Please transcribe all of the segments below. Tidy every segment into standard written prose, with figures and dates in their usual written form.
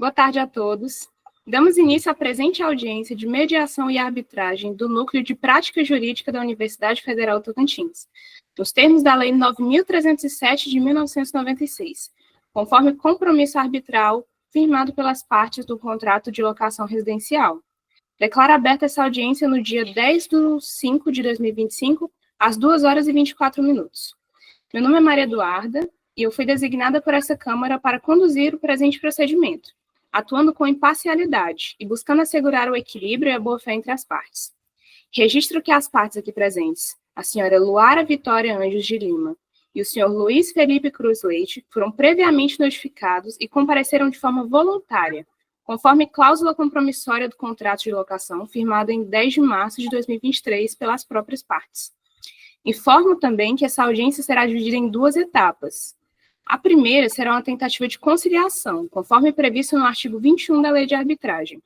Boa tarde a todos. Damos início à presente audiência de mediação e arbitragem do Núcleo de Prática Jurídica da Universidade Federal Tocantins, nos termos da Lei 9.307 de 1996, conforme compromisso arbitral firmado pelas partes do contrato de locação residencial. Declaro aberta essa audiência no dia 10/5/2025, às 2h24. Meu nome é Maria Eduarda e eu fui designada por essa Câmara para conduzir o presente procedimento, atuando com imparcialidade e buscando assegurar o equilíbrio e a boa-fé entre as partes. Registro que as partes aqui presentes, a senhora Luara Vitória Anjos de Lima e o senhor Luiz Felipe Cruz Leite, foram previamente notificados e compareceram de forma voluntária, conforme cláusula compromissória do contrato de locação firmado em 10 de março de 2023 pelas próprias partes. Informo também que essa audiência será dividida em 2 etapas. A primeira será uma tentativa de conciliação, conforme previsto no artigo 21 da Lei de Arbitragem.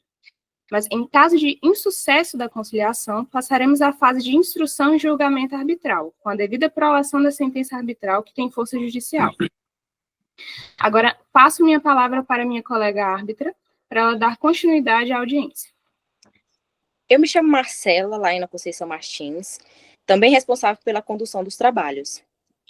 Mas, em caso de insucesso da conciliação, passaremos à fase de instrução e julgamento arbitral, com a devida prolação da sentença arbitral que tem força judicial. Agora, passo minha palavra para minha colega árbitra, para ela dar continuidade à audiência. Eu me chamo Marcela Laina Conceição Martins, também responsável pela condução dos trabalhos.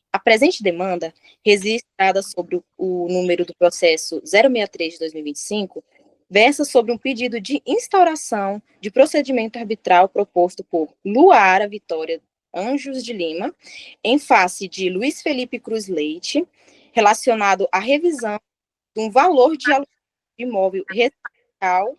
A presente demanda, registrada sobre o número do processo 063 de 2025, versa sobre um pedido de instauração de procedimento arbitral proposto por Luara Vitória Anjos de Lima, em face de Luiz Felipe Cruz Leite, relacionado à revisão de um valor de aluguel de imóvel residencial,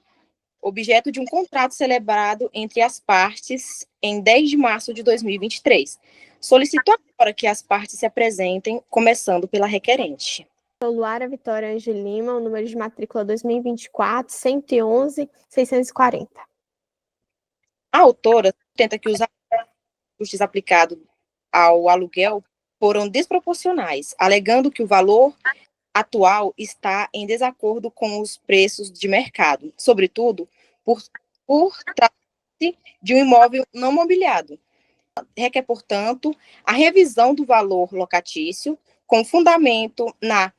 objeto de um contrato celebrado entre as partes em 10 de março de 2023. Solicito agora que as partes se apresentem, começando pela requerente. Sou Luara Vitória Anjos de Lima, o número de matrícula 2024-111-640. A autora tenta que os ajustes aplicados ao aluguel foram desproporcionais, alegando que o valor atual está em desacordo com os preços de mercado, sobretudo por tratar-se de um imóvel não mobiliado. Requer, portanto, a revisão do valor locatício com fundamento na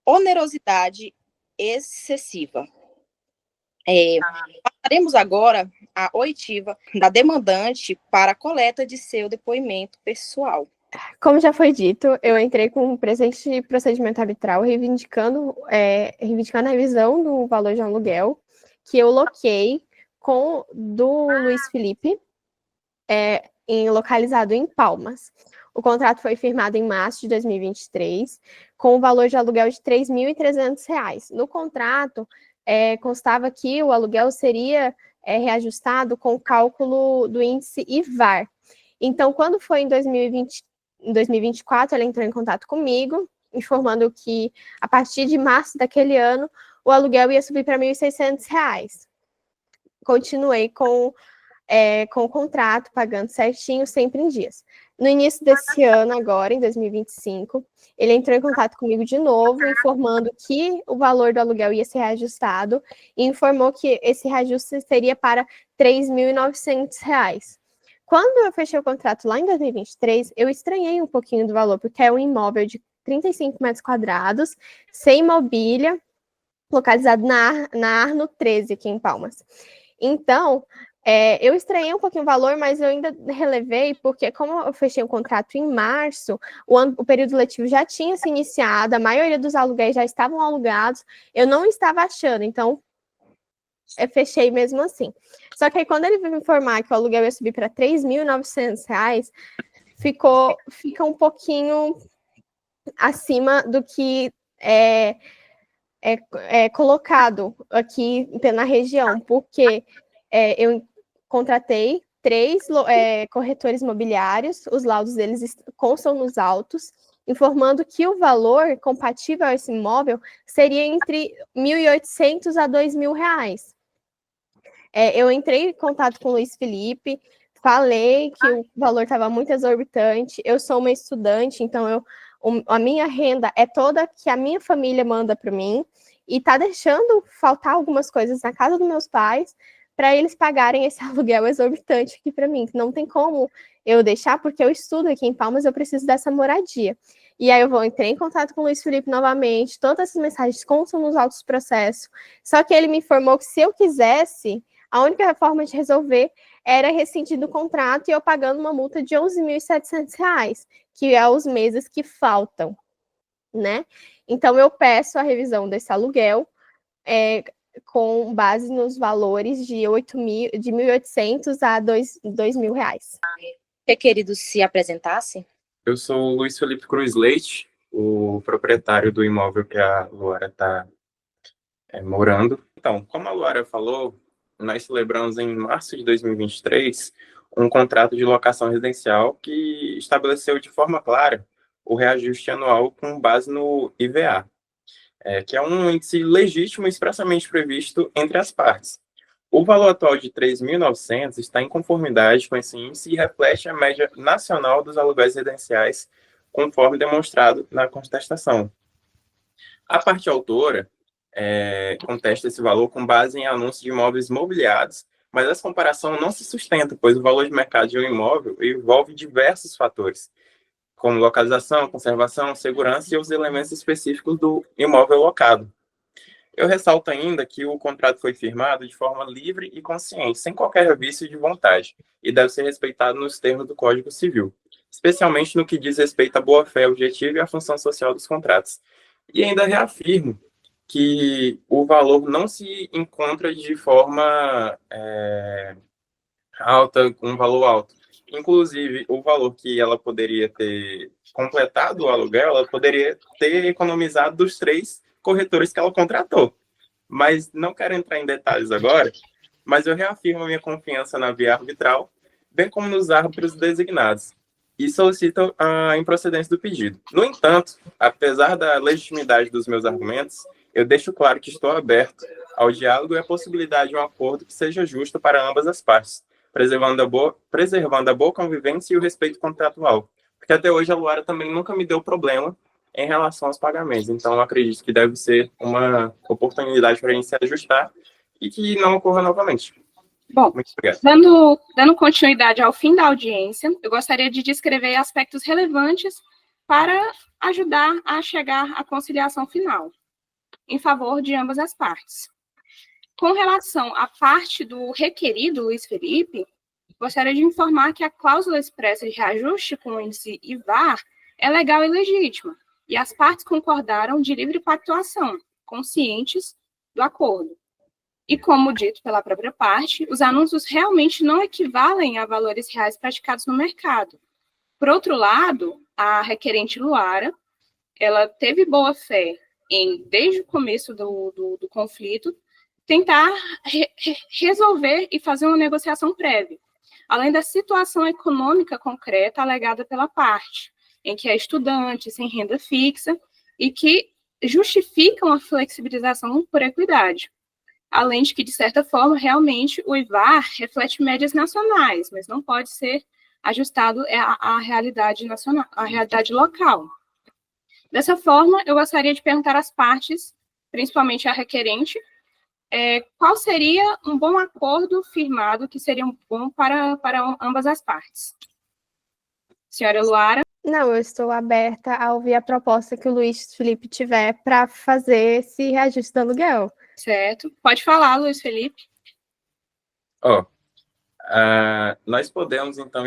onerosidade excessiva. Passaremos agora à oitiva da demandante para a coleta de seu depoimento pessoal. Como já foi dito, eu entrei com um presente procedimento arbitral reivindicando a revisão do valor de aluguel que eu loquei do Luiz Felipe, localizado em Palmas. O contrato foi firmado em março de 2023, com o valor de aluguel de R$ 3.300. No contrato, constava que o aluguel seria reajustado com o cálculo do índice IVAR. Então, quando foi em 2024, ela entrou em contato comigo, informando que, a partir de março daquele ano, o aluguel ia subir para R$ 1.600. Continuei com o contrato, pagando certinho, sempre em dias. No início desse ano, agora, em 2025, ele entrou em contato comigo de novo, informando que o valor do aluguel ia ser reajustado e informou que esse reajuste seria para R$ 3.900. Quando eu fechei o contrato lá em 2023, eu estranhei um pouquinho do valor, porque é um imóvel de 35 metros quadrados, sem mobília, localizado na Arno 13, aqui em Palmas. Então, eu estranhei um pouquinho o valor, mas eu ainda relevei, porque como eu fechei o contrato em março, o período letivo já tinha se iniciado, a maioria dos aluguéis já estavam alugados, eu não estava achando, então eu fechei mesmo assim. Só que aí, quando ele veio me informar que o aluguel ia subir para R$ 3.900, fica um pouquinho acima do que é colocado aqui na região, porque eu contratei 3 corretores imobiliários, os laudos deles constam nos autos, informando que o valor compatível a esse imóvel seria entre R$ 1.800 a R$ 2.000. Eu entrei em contato com o Luiz Felipe, falei que o valor estava muito exorbitante, eu sou uma estudante, então a minha renda é toda que a minha família manda para mim, e está deixando faltar algumas coisas na casa dos meus pais, para eles pagarem esse aluguel exorbitante aqui para mim. Não tem como eu deixar, porque eu estudo aqui em Palmas, eu preciso dessa moradia. E aí eu entrei em contato com o Luiz Felipe novamente, todas essas mensagens constam nos autos do processo, só que ele me informou que se eu quisesse, a única forma de resolver era rescindindo o contrato e eu pagando uma multa de R$ 11.700, que é os meses que faltam, né? Então eu peço a revisão desse aluguel, com base nos valores de 1.800 a R$ 2.000. Requerido se apresentasse? Eu sou o Luiz Felipe Cruz Leite, o proprietário do imóvel que a Luara está morando. Então, como a Luara falou, nós celebramos em março de 2023 um contrato de locação residencial que estabeleceu de forma clara o reajuste anual com base no IVA, que é um índice legítimo e expressamente previsto entre as partes. O valor atual de 3.900 está em conformidade com esse índice e reflete a média nacional dos aluguéis residenciais, conforme demonstrado na contestação. A parte autora contesta esse valor com base em anúncios de imóveis mobiliados, mas essa comparação não se sustenta, pois o valor de mercado de um imóvel envolve diversos fatores, como localização, conservação, segurança e os elementos específicos do imóvel locado. Eu ressalto ainda que o contrato foi firmado de forma livre e consciente, sem qualquer vício de vontade, e deve ser respeitado nos termos do Código Civil, especialmente no que diz respeito à boa-fé objetiva e à função social dos contratos. E ainda reafirmo que o valor não se encontra de forma alta, com um valor alto. Inclusive, o valor que ela poderia ter completado o aluguel, ela poderia ter economizado dos 3 corretores que ela contratou. Mas não quero entrar em detalhes agora, mas eu reafirmo a minha confiança na via arbitral, bem como nos árbitros designados, e solicito a improcedência do pedido. No entanto, apesar da legitimidade dos meus argumentos, eu deixo claro que estou aberto ao diálogo e à possibilidade de um acordo que seja justo para ambas as partes, preservando a boa convivência e o respeito contratual. Porque até hoje a Luara também nunca me deu problema em relação aos pagamentos. Então, eu acredito que deve ser uma oportunidade para a gente se ajustar e que não ocorra novamente. Bom, muito obrigado. Dando continuidade ao fim da audiência, eu gostaria de descrever aspectos relevantes para ajudar a chegar à conciliação final, em favor de ambas as partes. Com relação à parte do requerido, Luiz Felipe, gostaria de informar que a cláusula expressa de reajuste com o índice IVAR é legal e legítima, e as partes concordaram de livre pactuação, conscientes do acordo. E como dito pela própria parte, os anúncios realmente não equivalem a valores reais praticados no mercado. Por outro lado, a requerente Luara, ela teve boa fé em, desde o começo do conflito, tentar resolver e fazer uma negociação prévia, além da situação econômica concreta alegada pela parte, em que é estudante, sem renda fixa, e que justificam a flexibilização por equidade. Além de que, de certa forma, realmente o IVAR reflete médias nacionais, mas não pode ser ajustado à realidade nacional, à realidade local. Dessa forma, eu gostaria de perguntar às partes, principalmente à requerente, qual seria um bom acordo firmado que seria bom para ambas as partes? Senhora Luara? Não, eu estou aberta a ouvir a proposta que o Luiz Felipe tiver para fazer esse reajuste do aluguel. Certo. Pode falar, Luiz Felipe. Nós podemos, então,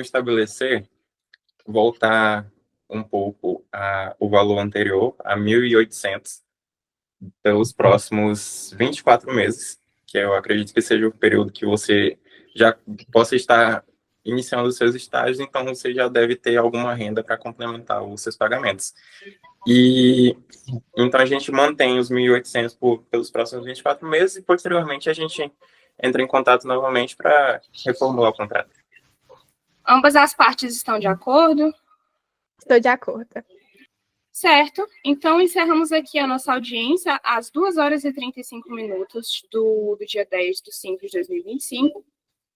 voltar um pouco o valor anterior, a 1.800, pelos próximos 24 meses, que eu acredito que seja o período que você já possa estar iniciando os seus estágios, então você já deve ter alguma renda para complementar os seus pagamentos. E então a gente mantém os 1.800 pelos próximos 24 meses e posteriormente a gente entra em contato novamente para reformular o contrato. Ambas as partes estão de acordo? Estou de acordo. Certo. Então, encerramos aqui a nossa audiência às 2h35 do dia 10/5/2025,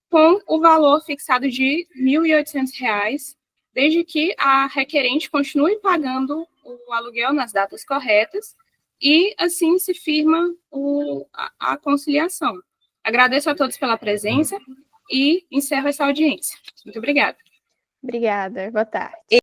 com o valor fixado de R$ 1.800, desde que a requerente continue pagando o aluguel nas datas corretas e, assim, se firma a conciliação. Agradeço a todos pela presença e encerro essa audiência. Muito obrigada. Obrigada. Boa tarde.